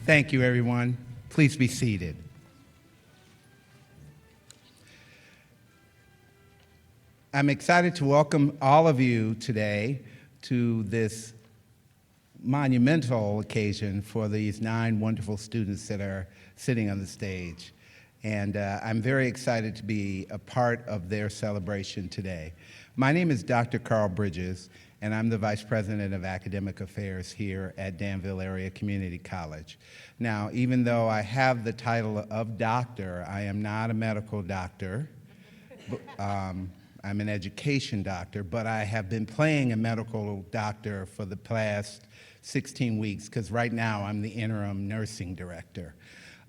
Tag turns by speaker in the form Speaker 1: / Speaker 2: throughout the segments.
Speaker 1: Thank you, everyone. Please be seated. I'm excited to welcome all of you today to this monumental occasion for these 9 wonderful students that are sitting on the stage. And I'm very excited to be a part of their celebration today. My name is Dr. Carl Bridges, and I'm the Vice President of Academic Affairs here at Danville Area Community College. Now, even though I have the title of doctor, I am not a medical doctor. I'm an education doctor, but I have been playing a medical doctor for the past 16 weeks, because right now I'm the interim nursing director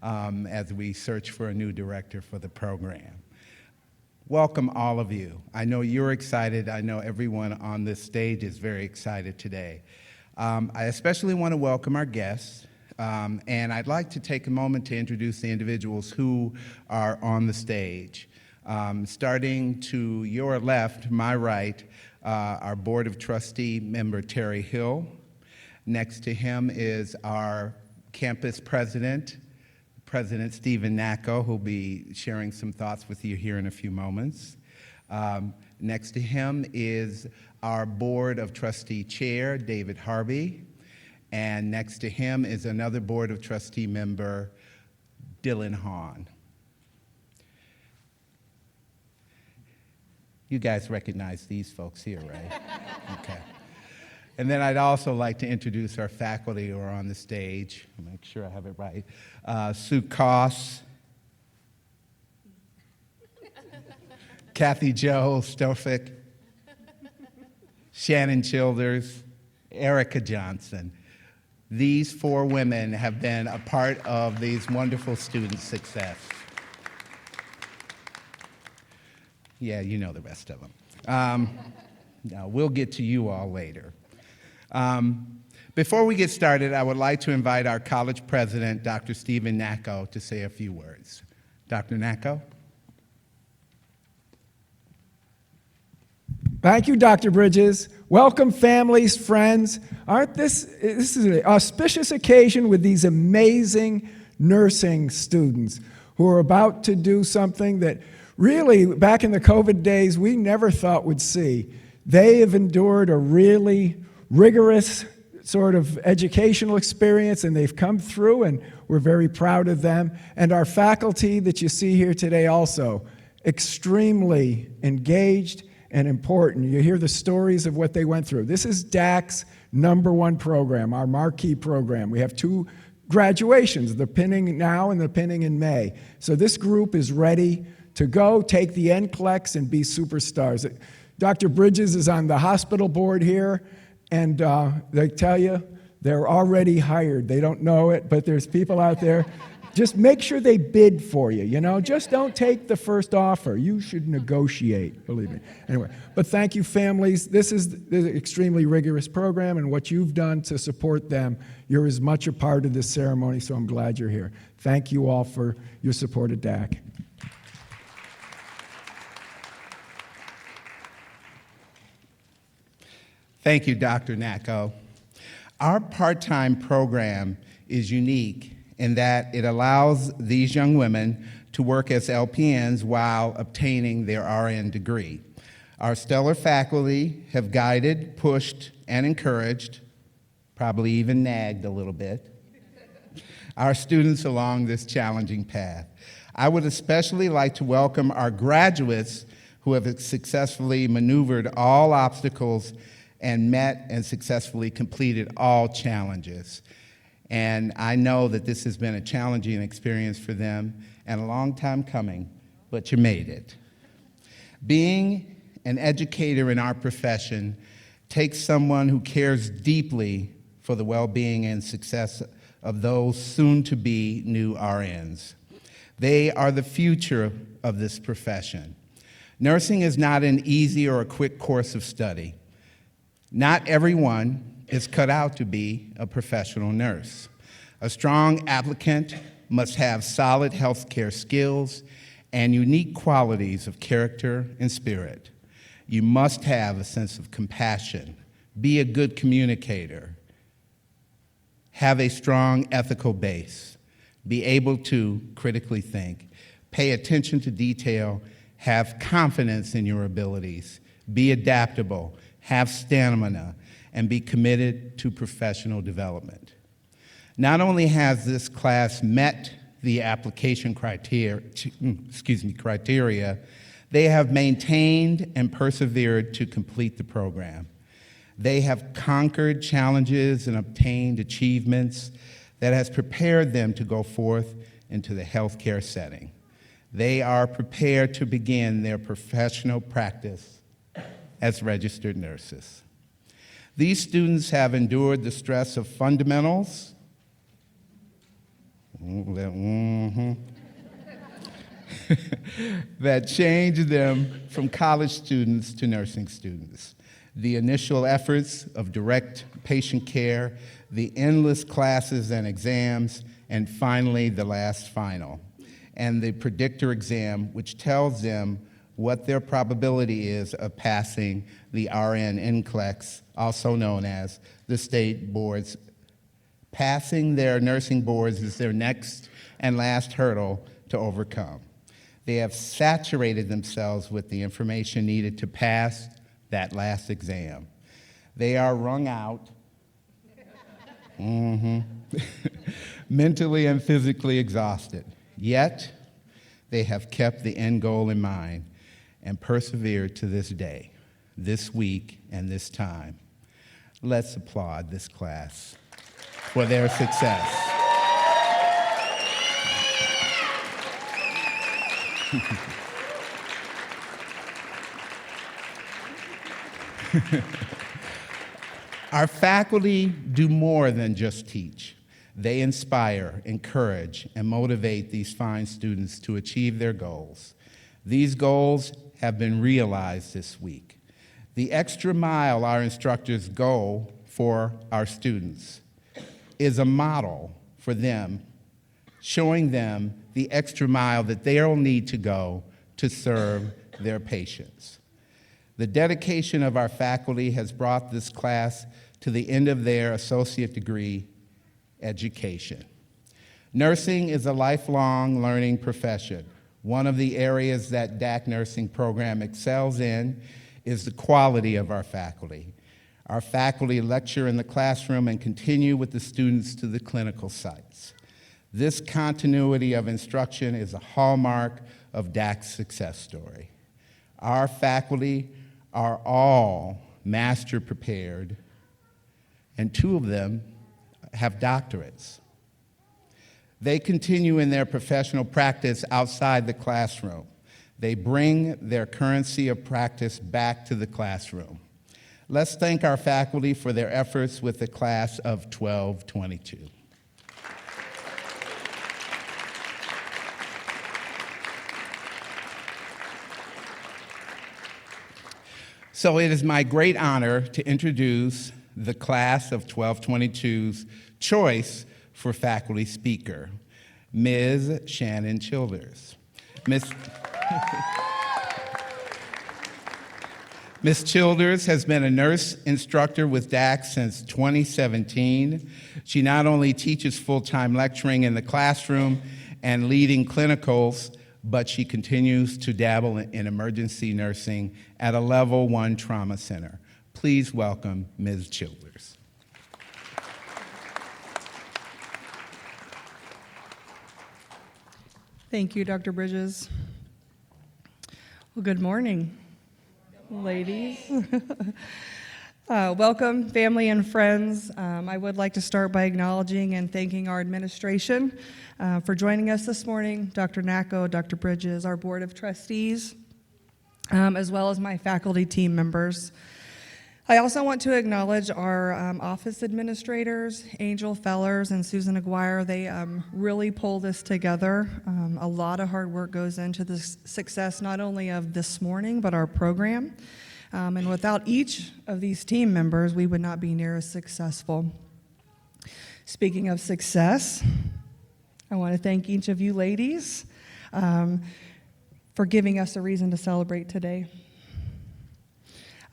Speaker 1: as we search for a new director for the program. Welcome, all of you. I know you're excited. I know everyone on this stage is very excited today. I especially want to welcome our guests, and I'd like to take a moment to introduce the individuals who are on the stage. Starting to your left, my right, our Board of Trustee member Terry Hill. Next to him is our campus president, President Stephen Nacko, who'll be sharing some thoughts with you here in a few moments. Next to him is our Board of Trustee Chair, David Harvey. And next to him is another Board of Trustee member, Dylan Hahn. You guys recognize these folks here, right? Okay. And then I'd also like to introduce our faculty who are on the stage. I'll make sure I have it right. Sue Koss, Kathy Jo Stofik, Shannon Childers, Erica Johnson. These 4 women have been a part of these wonderful students' success. Yeah, you know the rest of them. Now, we'll get to you all later. Before we get started, I would like to invite our college president, Dr. Stephen Nacko, to say a few words. Dr. Nacko?
Speaker 2: Thank you, Dr. Bridges. Welcome, families, friends. This is an auspicious occasion with these amazing nursing students who are about to do something that really, back in the COVID days, we never thought we'd see. They have endured a really rigorous sort of educational experience, and they've come through, and we're very proud of them. And our faculty that you see here today also, extremely engaged and important. You hear the stories of what they went through. This is DACC's #1 program, our marquee program. We have 2 graduations, the pinning now and the pinning in May. So this group is ready to go take the NCLEX and be superstars. Dr. Bridges is on the hospital board here, and they tell you they're already hired. They don't know it, but there's people out there. Just make sure they bid for you, you know? Just don't take the first offer. You should negotiate, believe me. Anyway, but thank you, families. This is an extremely rigorous program, and what you've done to support them, you're as much a part of this ceremony, so I'm glad you're here. Thank you all for your support of DACC.
Speaker 1: Thank you, Dr. Nacko. Our part-time program is unique in that it allows these young women to work as LPNs while obtaining their RN degree. Our stellar faculty have guided, pushed, and encouraged, probably even nagged a little bit, our students along this challenging path. I would especially like to welcome our graduates who have successfully maneuvered all obstacles and met and successfully completed all challenges. And I know that this has been a challenging experience for them and a long time coming, but you made it. Being an educator in our profession takes someone who cares deeply for the well-being and success of those soon-to-be new RNs. They are the future of this profession. Nursing is not an easy or a quick course of study. Not everyone is cut out to be a professional nurse. A strong applicant must have solid healthcare skills and unique qualities of character and spirit. You must have a sense of compassion, be a good communicator, have a strong ethical base, be able to critically think, pay attention to detail, have confidence in your abilities, be adaptable, have stamina, and be committed to professional development. Not only has this class met the application criteria, they have maintained and persevered to complete the program. They have conquered challenges and obtained achievements that has prepared them to go forth into the healthcare setting. They are prepared to begin their professional practice as registered nurses. These students have endured the stress of fundamentals, that changed them from college students to nursing students. The initial efforts of direct patient care, the endless classes and exams, and finally the last final, and the predictor exam, which tells them what their probability is of passing the RN NCLEX, also known as the state boards. Passing their nursing boards is their next and last hurdle to overcome. They have saturated themselves with the information needed to pass that last exam. They are wrung out, mentally and physically exhausted. Yet, they have kept the end goal in mind and persevered to this day, this week, and this time. Let's applaud this class for their success. Our faculty do more than just teach. They inspire, encourage, and motivate these fine students to achieve their goals. These goals have been realized this week. The extra mile our instructors go for our students is a model for them, showing them the extra mile that they'll need to go to serve their patients. The dedication of our faculty has brought this class to the end of their associate degree education. Nursing is a lifelong learning profession. One of the areas that DACC nursing program excels in is the quality of our faculty. Our faculty lecture in the classroom and continue with the students to the clinical sites. This continuity of instruction is a hallmark of DACC's success story. Our faculty are all master prepared, and 2 of them have doctorates. They continue in their professional practice outside the classroom. They bring their currency of practice back to the classroom. Let's thank our faculty for their efforts with the class of 1222. So it is my great honor to introduce the class of 1222's choice for faculty speaker, Ms. Shannon Childers. Ms. Childers has been a nurse instructor with DACC since 2017. She not only teaches full-time lecturing in the classroom and leading clinicals, but she continues to dabble in emergency nursing at a level 1 trauma center. Please welcome Ms. Childers.
Speaker 3: Thank you, Dr. Bridges. Well, good morning, ladies. Welcome, family and friends. I would like to start by acknowledging and thanking our administration for joining us this morning, Dr. Nacco, Dr. Bridges, our Board of Trustees, as well as my faculty team members. I also want to acknowledge our office administrators, Angel Fellers and Susan Aguirre. They really pull this together. A lot of hard work goes into the success not only of this morning, but our program. And without each of these team members, we would not be near as successful. Speaking of success, I want to thank each of you ladies for giving us a reason to celebrate today.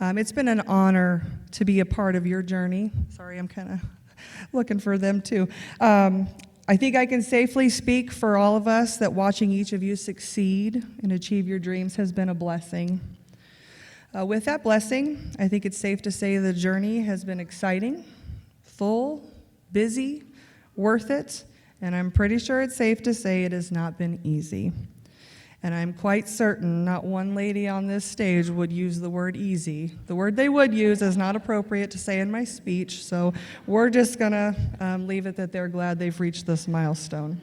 Speaker 3: It's been an honor to be a part of your journey. Sorry, I'm kind of looking for them too. I think I can safely speak for all of us that watching each of you succeed and achieve your dreams has been a blessing. With that blessing, I think it's safe to say the journey has been exciting, full, busy, worth it, and I'm pretty sure it's safe to say it has not been easy. And I'm quite certain not one lady on this stage would use the word easy. The word they would use is not appropriate to say in my speech, so we're just going to leave it that they're glad they've reached this milestone.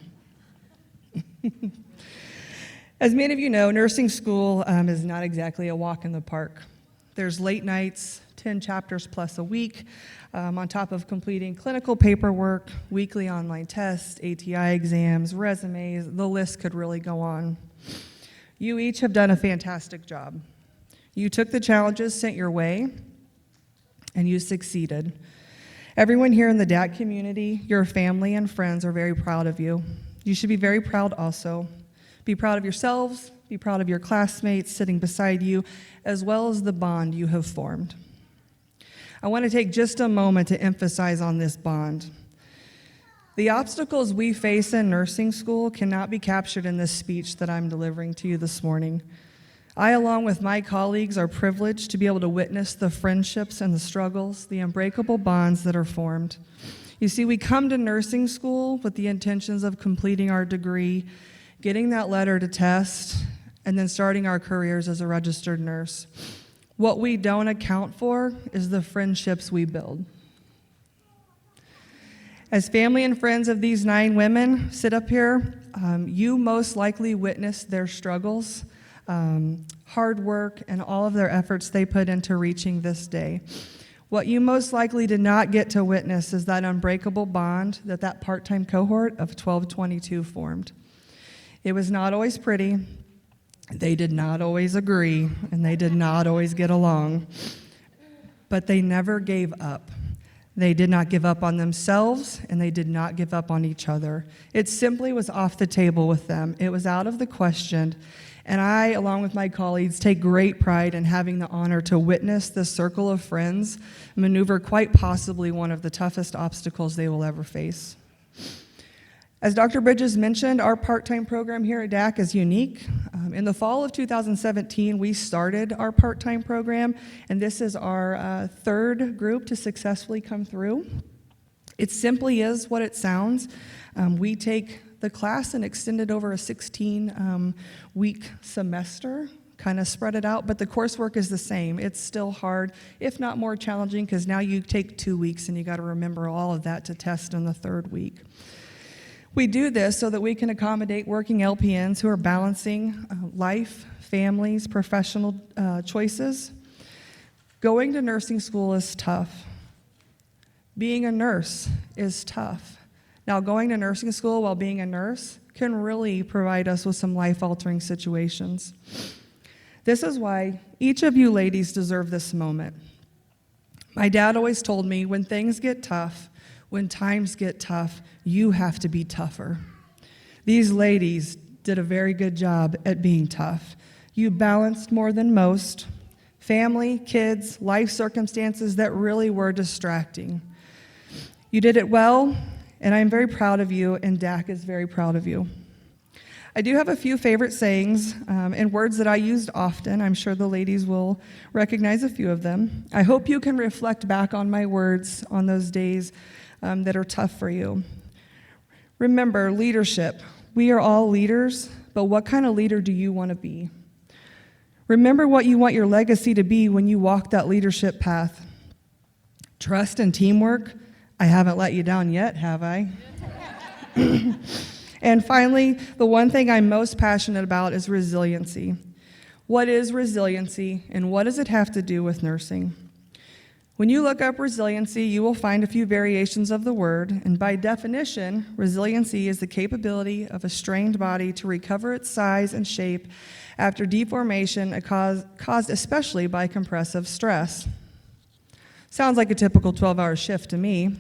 Speaker 3: As many of you know, nursing school is not exactly a walk in the park. There's late nights, 10 chapters plus a week, on top of completing clinical paperwork, weekly online tests, ATI exams, resumes, the list could really go on. You each have done a fantastic job. You took the challenges sent your way, and you succeeded. Everyone here in the DACC community, your family and friends are very proud of you. You should be very proud also. Be proud of yourselves, be proud of your classmates sitting beside you, as well as the bond you have formed. I want to take just a moment to emphasize on this bond. The obstacles we face in nursing school cannot be captured in this speech that I'm delivering to you this morning. I, along with my colleagues, are privileged to be able to witness the friendships and the struggles, the unbreakable bonds that are formed. You see, we come to nursing school with the intentions of completing our degree, getting that letter to test, and then starting our careers as a registered nurse. What we don't account for is the friendships we build. As family and friends of these 9 women sit up here, you most likely witnessed their struggles, hard work, and all of their efforts they put into reaching this day. What you most likely did not get to witness is that unbreakable bond that part-time cohort of 1222 formed. It was not always pretty. They did not always agree, and they did not always get along, but they never gave up. They did not give up on themselves, and they did not give up on each other. It simply was off the table with them. It was out of the question, and I, along with my colleagues, take great pride in having the honor to witness this circle of friends maneuver quite possibly one of the toughest obstacles they will ever face. As Dr. Bridges mentioned, our part-time program here at DACC is unique. In the fall of 2017, we started our part-time program, and this is our third group to successfully come through. It simply is what it sounds. We take the class and extend it over a 16-week semester, kind of spread it out, but the coursework is the same. It's still hard, if not more challenging, because now you take 2 weeks and you got to remember all of that to test in the third week. We do this so that we can accommodate working LPNs who are balancing life, families, professional choices. Going to nursing school is tough. Being a nurse is tough. Now, going to nursing school while being a nurse can really provide us with some life-altering situations. This is why each of you ladies deserve this moment. My dad always told me, when things get tough, when times get tough, you have to be tougher. These ladies did a very good job at being tough. You balanced more than most. Family, kids, life circumstances that really were distracting. You did it well, and I'm very proud of you, and DACC is very proud of you. I do have a few favorite sayings and words that I used often. I'm sure the ladies will recognize a few of them. I hope you can reflect back on my words on those days that are tough for you. Remember, leadership. We are all leaders, but what kind of leader do you want to be? Remember what you want your legacy to be when you walk that leadership path. Trust and teamwork. I haven't let you down yet, have I? And finally, the one thing I'm most passionate about is resiliency. What is resiliency, and what does it have to do with nursing? When you look up resiliency, you will find a few variations of the word, and by definition, resiliency is the capability of a strained body to recover its size and shape after deformation caused especially by compressive stress. Sounds like a typical 12-hour shift to me.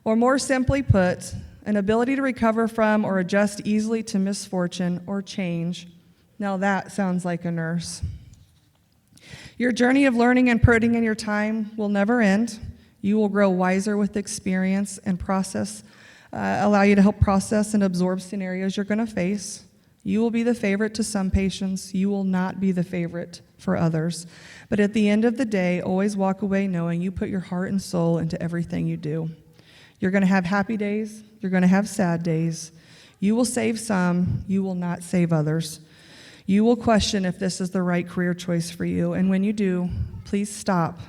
Speaker 3: Or more simply put, an ability to recover from or adjust easily to misfortune or change. Now that sounds like a nurse. Your journey of learning and putting in your time will never end. You will grow wiser with experience and allow you to help process and absorb scenarios you're going to face. You will be the favorite to some patients. You will not be the favorite for others. But at the end of the day, always walk away knowing you put your heart and soul into everything you do. You're going to have happy days. You're going to have sad days. You will save some. You will not save others. You will question if this is the right career choice for you. And when you do, please stop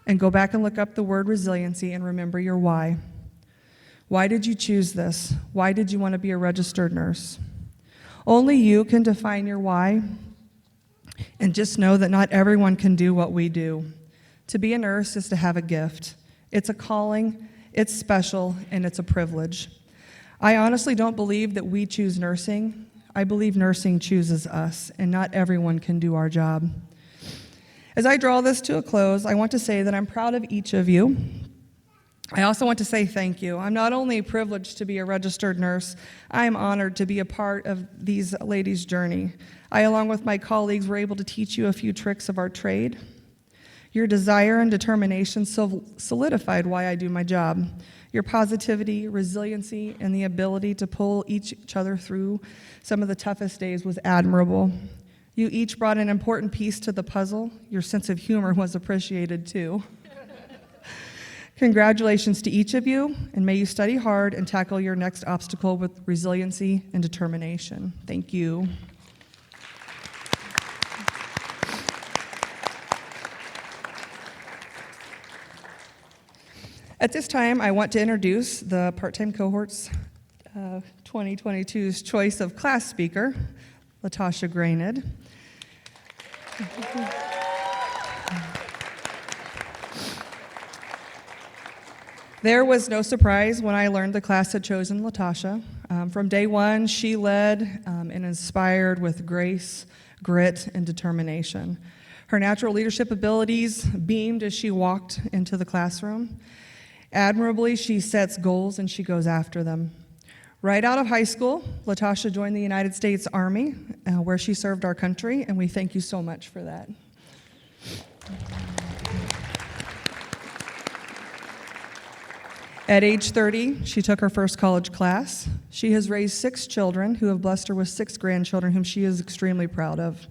Speaker 3: and go back and look up the word resiliency and remember your why. Why did you choose this? Why did you want to be a registered nurse? Only you can define your why. And just know that not everyone can do what we do. To be a nurse is to have a gift. It's a calling, it's special, and it's a privilege. I honestly don't believe that we choose nursing. I believe nursing chooses us, and not everyone can do our job. As I draw this to a close, I want to say that I'm proud of each of you. I also want to say thank you. I'm not only privileged to be a registered nurse, I am honored to be a part of these ladies' journey. I, along with my colleagues, were able to teach you a few tricks of our trade. Your desire and determination solidified why I do my job. Your positivity, resiliency, and the ability to pull each other through some of the toughest days was admirable. You each brought an important piece to the puzzle. Your sense of humor was appreciated too. Congratulations to each of you, and may you study hard and tackle your next obstacle with resiliency and determination. Thank you. At this time, I want to introduce the part-time cohort's 2022's choice of class speaker, LaTosha Grainid. There was no surprise when I learned the class had chosen LaTosha. From day one, she led and inspired with grace, grit, and determination. Her natural leadership abilities beamed as she walked into the classroom. Admirably, she sets goals and she goes after them. Right out of high school, LaTosha joined the United States Army, where she served our country, and we thank you so much for that. At age 30, she took her first college class. She has raised 6 children who have blessed her with 6 grandchildren whom she is extremely proud of.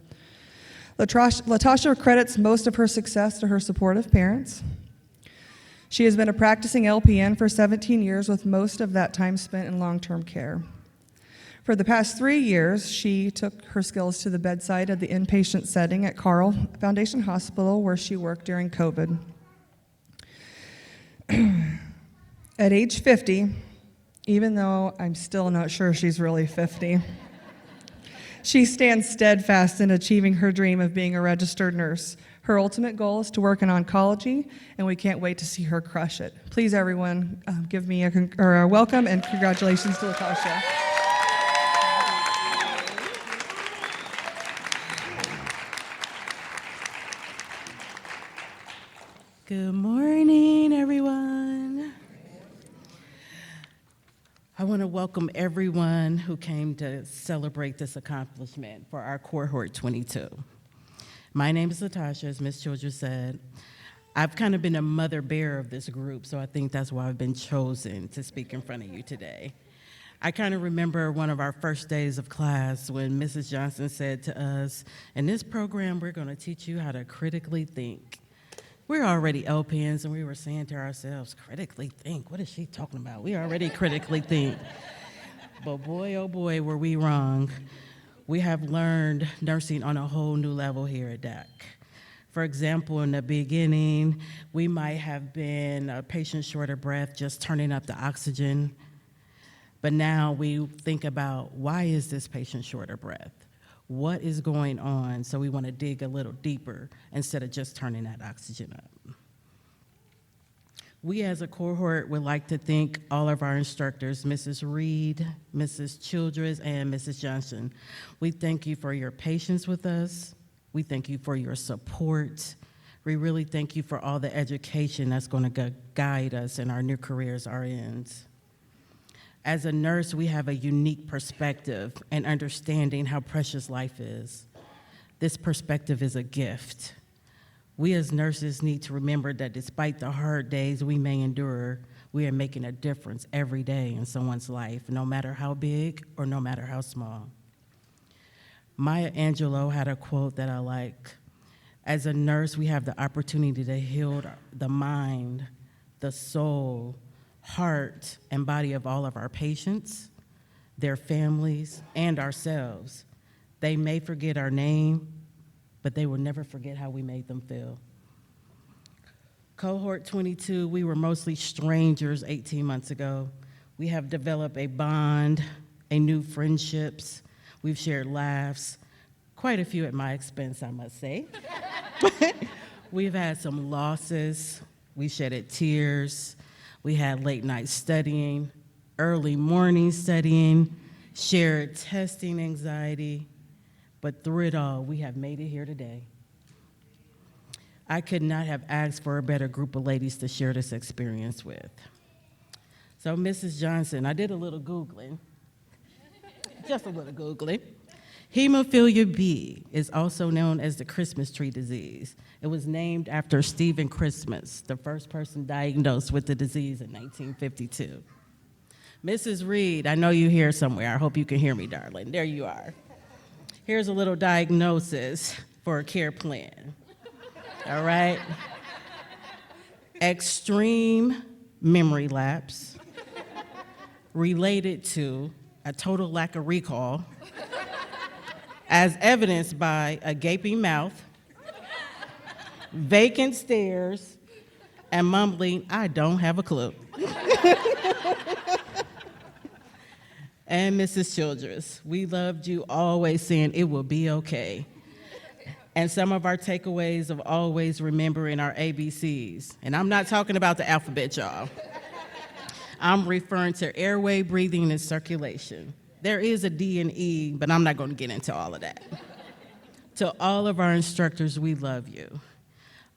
Speaker 3: LaTosha credits most of her success to her supportive parents. She has been a practicing LPN for 17 years, with most of that time spent in long-term care. For the past 3 years, she took her skills to the bedside at the inpatient setting at Carle Foundation Hospital, where she worked during COVID. At age 50, even though I'm still not sure she's really 50, she stands steadfast in achieving her dream of being a registered nurse. Her ultimate goal is to work in oncology, and we can't wait to see her crush it. Please, everyone, give me a welcome and congratulations to LaTosha.
Speaker 4: Good morning, everyone. I want to welcome everyone who came to celebrate this accomplishment for our cohort 22. My name is LaTosha, as Ms. Childress said. I've kind of been a mother bear of this group, so I think that's why I've been chosen to speak in front of you today. I kind of remember one of our first days of class when Mrs. Johnson said to us, in this program, we're going to teach you how to critically think. We're already LPNs, and we were saying to ourselves, critically think? What is she talking about? We already critically think. But boy, oh boy, were we wrong. we have learned nursing on a whole new level here at DACC. For example, in the beginning, we might have been a patient short of breath, just turning up the oxygen. But now we think about, why is this patient short of breath? What is going on? So we want to dig a little deeper instead of just turning that oxygen up. We as a cohort would like to thank all of our instructors, Mrs. Reed, Mrs. Childress, and Mrs. Johnson. We thank you for your patience with us. We thank you for your support. We really thank you for all the education that's going to guide us in our new careers, RNs. As a nurse, we have a unique perspective and understanding how precious life is. This perspective is a gift. We as nurses need to remember that despite the hard days we may endure, we are making a difference every day in someone's life, no matter how big or no matter how small. Maya Angelou had a quote that I like. As a nurse, we have the opportunity to heal the mind, the soul, heart, and body of all of our patients, their families, and ourselves. They may forget our name, but they will never forget how we made them feel. Cohort 22, we were mostly strangers 18 months ago. We have developed a bond, a new friendships. We've shared laughs, quite a few at my expense, I must say. We've had some losses. We shedded tears. We had late night studying, early morning studying, shared testing anxiety, but through it all, we have made it here today. I could not have asked for a better group of ladies to share this experience with. So, Mrs. Johnson, I did a little Googling, just a little Googling. Hemophilia B is also known as the Christmas tree disease. It was named after Stephen Christmas, the first person diagnosed with the disease in 1952. Mrs. Reed, I know you're here somewhere. I hope you can hear me, darling. There you are. Here's a little diagnosis for a care plan. All right? Extreme memory lapse related to a total lack of recall, as evidenced by a gaping mouth, vacant stares, and mumbling, "I don't have a clue." And Mrs. Childress, we loved you always saying it will be okay. And some of our takeaways of always remembering our ABCs. And I'm not talking about the alphabet, y'all. I'm referring to airway, breathing, and circulation. There is a D and E, but I'm not going to get into all of that. To all of our instructors, we love you.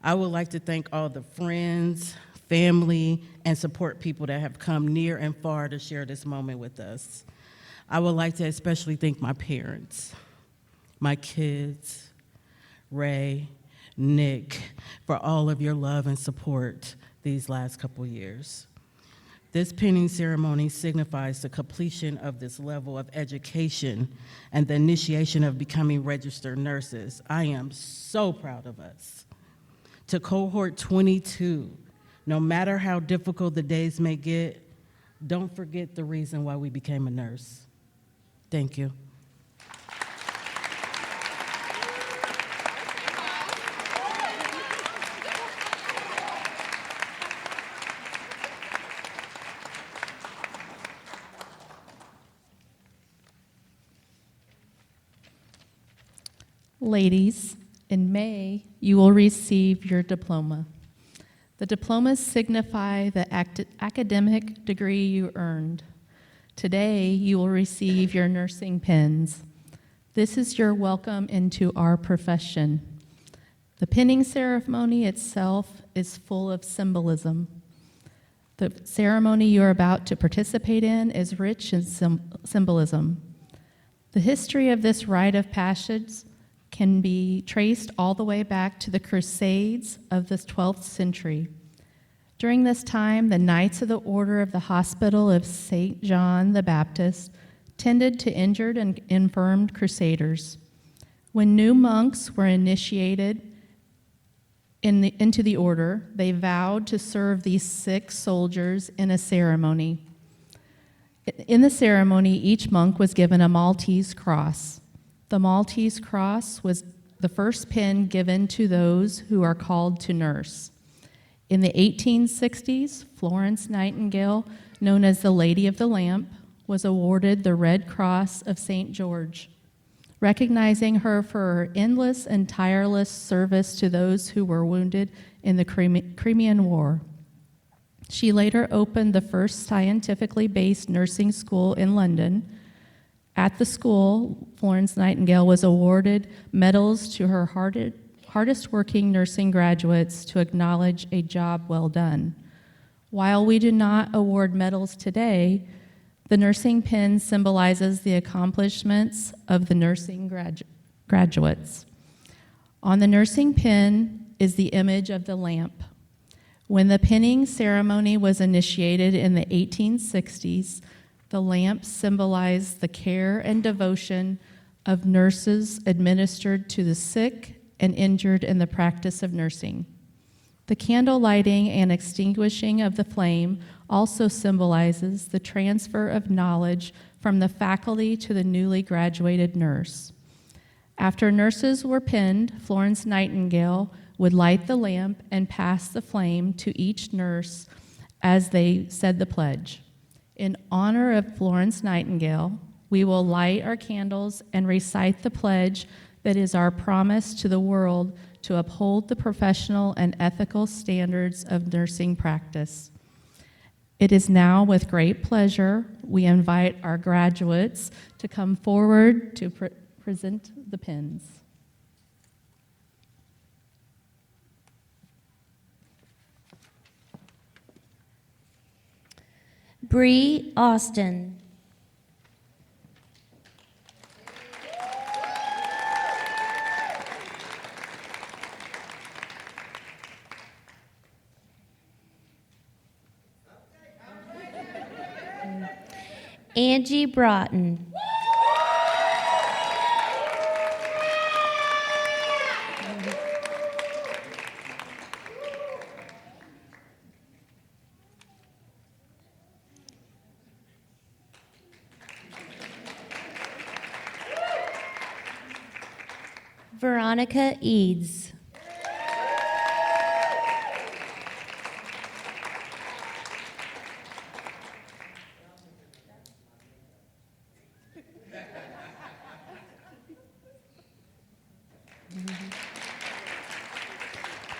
Speaker 4: I would like to thank all the friends, family, and support people that have come near and far to share this moment with us. I would like to especially thank my parents, my kids, Ray, Nick, for all of your love and support these last couple years. This pinning ceremony signifies the completion of this level of education and the initiation of becoming registered nurses. I am so proud of us. To cohort 22, no matter how difficult the days may get, don't forget the reason why we became a nurse. Thank you.
Speaker 5: Ladies, in May, you will receive your diploma. The diplomas signify the academic degree you earned. Today, you will receive your nursing pins. This is your welcome into our profession. The pinning ceremony itself is full of symbolism. The ceremony you're about to participate in is rich in symbolism. The history of this rite of passage can be traced all the way back to the Crusades of the 12th century. During this time, the Knights of the Order of the Hospital of St. John the Baptist tended to injured and infirmed crusaders. When new monks were initiated into the order, they vowed to serve these sick soldiers in a ceremony. In the ceremony, each monk was given a Maltese cross. The Maltese Cross was the first pin given to those who are called to nurse. In the 1860s, Florence Nightingale, known as the Lady of the Lamp, was awarded the Red Cross of St. George, recognizing her for her endless and tireless service to those who were wounded in the Crimean War. She later opened the first scientifically based nursing school in London. At the school, Florence Nightingale was awarded medals to her hardest working nursing graduates to acknowledge a job well done. While we do not award medals today, the nursing pin symbolizes the accomplishments of the nursing graduates. On the nursing pin is the image of the lamp. When the pinning ceremony was initiated in the 1860s, the lamp symbolized the care and devotion of nurses administered to the sick and injured in the practice of nursing. The candle lighting and extinguishing of the flame also symbolizes the transfer of knowledge from the faculty to the newly graduated nurse. After nurses were pinned, Florence Nightingale would light the lamp and pass the flame to each nurse as they said the pledge. In honor of Florence Nightingale, we will light our candles and recite the pledge that is our promise to the world to uphold the professional and ethical standards of nursing practice. It is now with great pleasure we invite our graduates to come forward to present the pins.
Speaker 6: Bree Austin. Angie Broughton. Veronica Eads.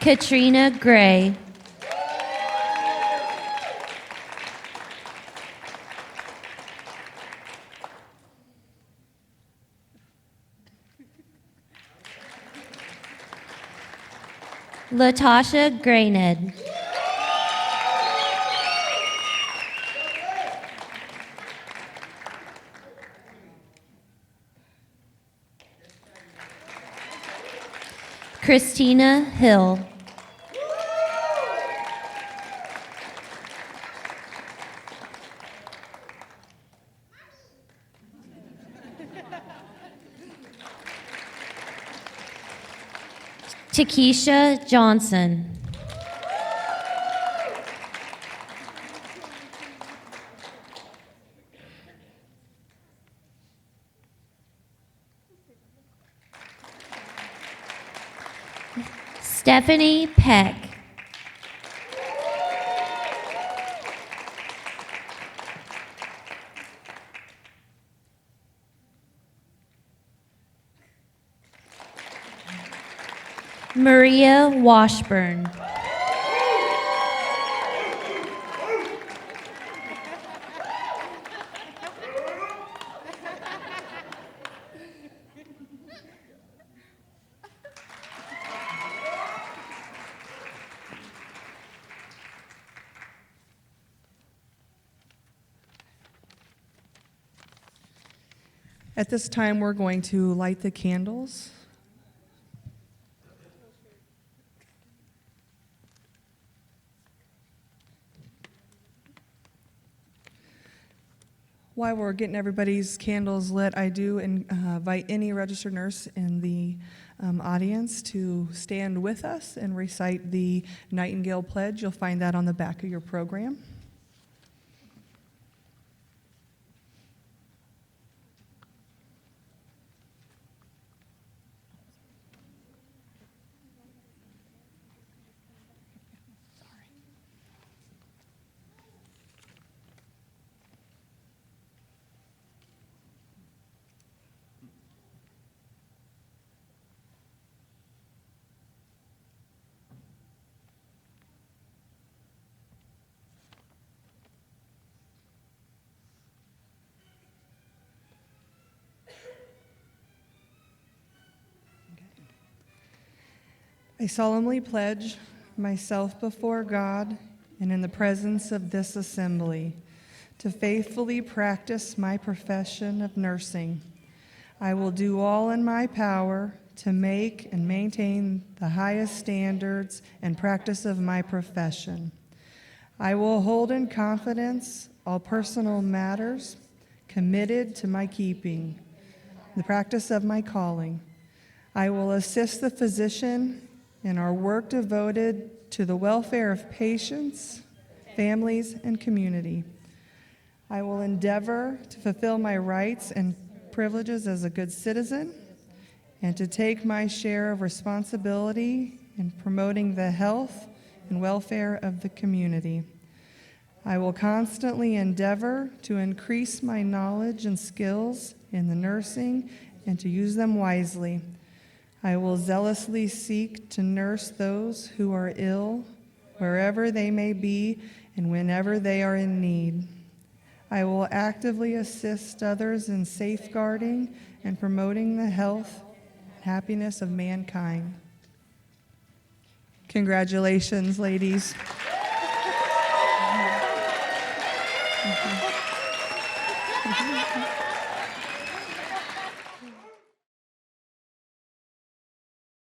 Speaker 6: Katrina Gray. Latasha Grayned. Christina Hill. Takesha Johnson. Stephanie Peck. Maria Washburn.
Speaker 3: At this time, we're going to light the candles. While we're getting everybody's candles lit, I do invite any registered nurse in the audience to stand with us and recite the Nightingale Pledge. You'll find that on the back of your program. I solemnly pledge myself before God and in the presence of this assembly to faithfully practice my profession of nursing. I will do all in my power to make and maintain the highest standards and practice of my profession. I will hold in confidence all personal matters committed to my keeping, the practice of my calling. I will assist the physician in our work devoted to the welfare of patients, families, and community. I will endeavor to fulfill my rights and privileges as a good citizen and to take my share of responsibility in promoting the health and welfare of the community. I will constantly endeavor to increase my knowledge and skills in the nursing and to use them wisely. I will zealously seek to nurse those who are ill, wherever they may be and whenever they are in need. I will actively assist others in safeguarding and promoting the health and happiness of mankind. Congratulations, ladies. Thank you.